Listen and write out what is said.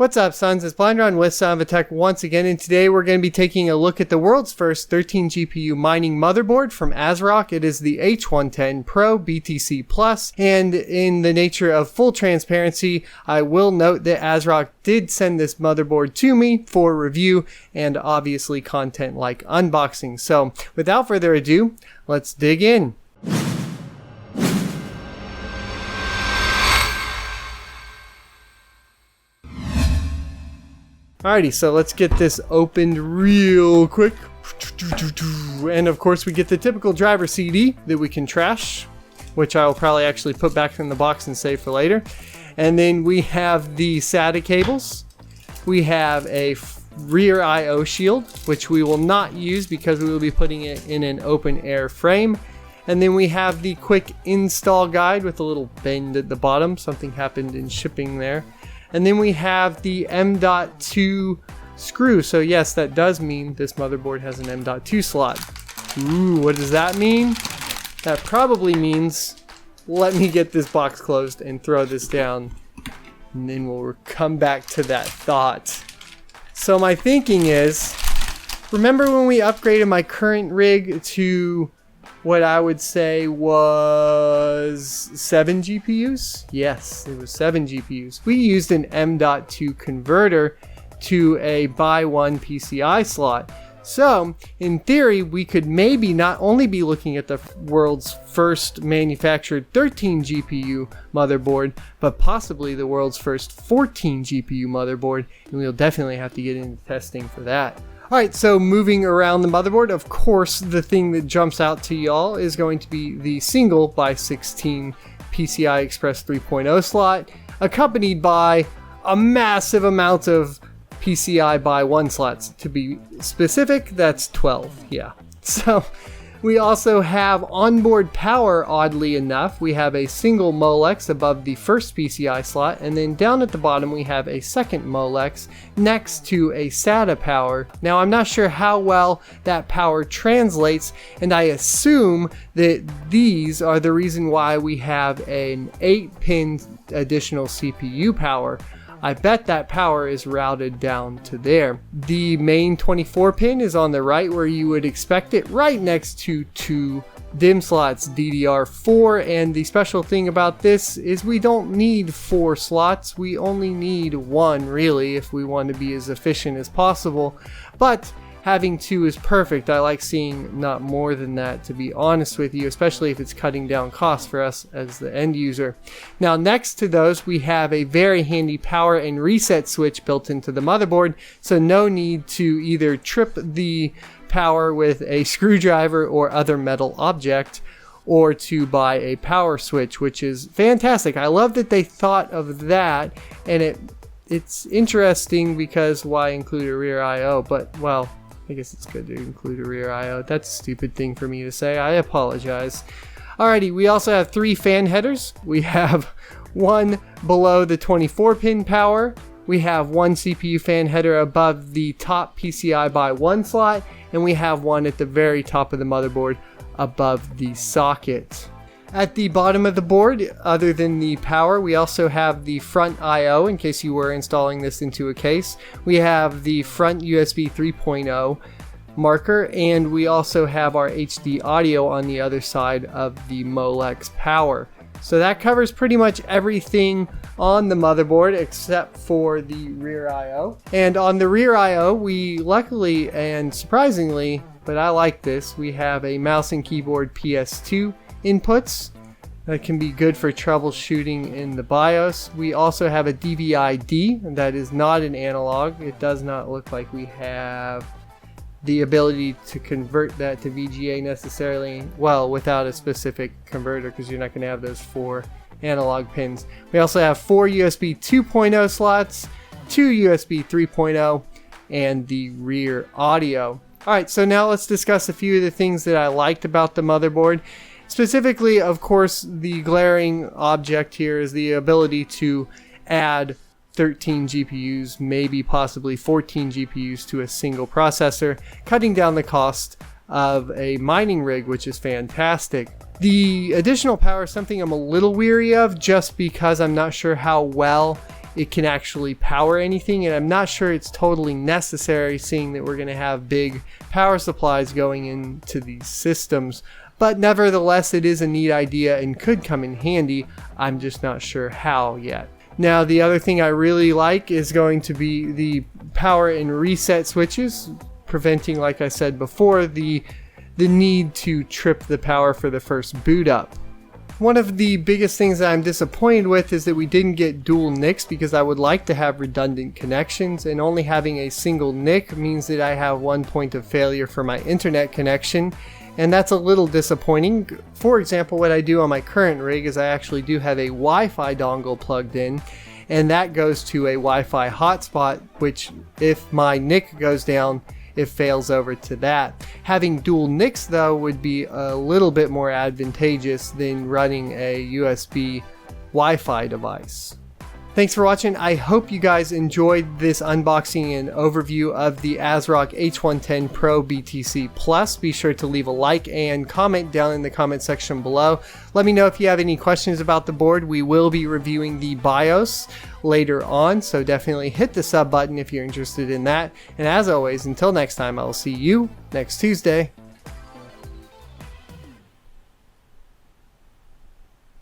What's up, sons? It's Blind with Son of a Tech once again, and today we're going to be taking a look at the world's first 13 GPU mining motherboard from Asrock. It is the H110 Pro BTC Plus, and in the nature of full transparency, I will note that Asrock did send this motherboard to me for review and obviously content like unboxing. So without further ado, let's dig in. Alrighty, so let's get this opened real quick. And of course we get the typical driver CD that we can trash, which I will probably actually put back in the box and save for later. And then we have the SATA cables. We have a rear I/O shield, which we will not use because we will be putting it in an open air frame. And then we have the quick install guide with a little bend at the bottom. Something happened in shipping there. And then we have the M.2 screw. So yes, that does mean this motherboard has an M.2 slot. Ooh, what does that mean? That probably means, let me get this box closed and throw this down. And then we'll come back to that thought. So my thinking is, remember when we upgraded my current rig to what I would say was 7 GPUs? Yes, it was 7 GPUs. We used an M.2 converter to a by one PCI slot. So, in theory, we could maybe not only be looking at the world's first manufactured 13 GPU motherboard, but possibly the world's first 14 GPU motherboard, and we'll definitely have to get into testing for that. Alright, so moving around the motherboard, of course, the thing that jumps out to y'all is going to be the single by 16 PCI Express 3.0 slot, accompanied by a massive amount of PCI by 1 slots. To be specific, that's 12, yeah. So, we also have onboard power, oddly enough. We have a single Molex above the first PCI slot, and then down at the bottom we have a second Molex next to a SATA power. Now I'm not sure how well that power translates, and I assume that these are the reason why we have an 8-pin additional CPU power. I bet that power is routed down to there. The main 24 pin is on the right where you would expect it, right next to 2 DIMM slots, DDR4, and the special thing about this is we don't need 4 slots, we only need 1 really if we want to be as efficient as possible, but having 2 is perfect. I like seeing not more than that, to be honest with you, especially if it's cutting down costs for us as the end user. Now next to those we have a very handy power and reset switch built into the motherboard, so no need to either trip the power with a screwdriver or other metal object, or to buy a power switch, which is fantastic. I love that they thought of that, and it's interesting because why include a rear I/O, but well, I guess it's good to include a rear I/O. That's a stupid thing for me to say. I apologize. Alrighty, we also have 3 fan headers. We have one below the 24-pin power. We have one CPU fan header above the top PCI by 1 slot. And we have one at the very top of the motherboard above the socket. At the bottom of the board, other than the power, we also have the front I/O in case you were installing this into a case. We have the front USB 3.0 marker, and we also have our HD audio on the other side of the Molex power. So that covers pretty much everything on the motherboard except for the rear I/O. And on the rear I/O, we luckily and surprisingly, but I like this, we have a mouse and keyboard PS2 inputs that can be good for troubleshooting in the BIOS. We also have a DVI-D that is not an analog. It does not look like we have the ability to convert that to VGA necessarily, well, without a specific converter, because you're not going to have those 4 analog pins. We also have 4 USB 2.0 slots, 2 USB 3.0, and the rear audio. Alright, so now let's discuss a few of the things that I liked about the motherboard. Specifically, of course, the glaring object here is the ability to add 13 GPUs, maybe possibly 14 GPUs to a single processor, cutting down the cost of a mining rig, which is fantastic. The additional power is something I'm a little weary of just because I'm not sure how well it can actually power anything, and I'm not sure it's totally necessary, seeing that we're going to have big power supplies going into these systems. But nevertheless, it is a neat idea and could come in handy. I'm just not sure how yet. Now, the other thing I really like is going to be the power and reset switches, preventing, like I said before, the need to trip the power for the first boot up. One of the biggest things that I'm disappointed with is that we didn't get dual NICs, because I would like to have redundant connections, and only having a single NIC means that I have one point of failure for my internet connection, and that's a little disappointing. For example, what I do on my current rig is I actually do have a Wi-Fi dongle plugged in, and that goes to a Wi-Fi hotspot, which if my NIC goes down, it fails over to that. Having dual NICs though would be a little bit more advantageous than running a USB Wi-Fi device. Thanks for watching. I hope you guys enjoyed this unboxing and overview of the Asrock H110 Pro BTC Plus. Be sure to leave a like and comment down in the comment section below. Let me know if you have any questions about the board. We will be reviewing the BIOS later on, so definitely hit the sub button if you're interested in that. And as always, until next time, I'll see you next Tuesday.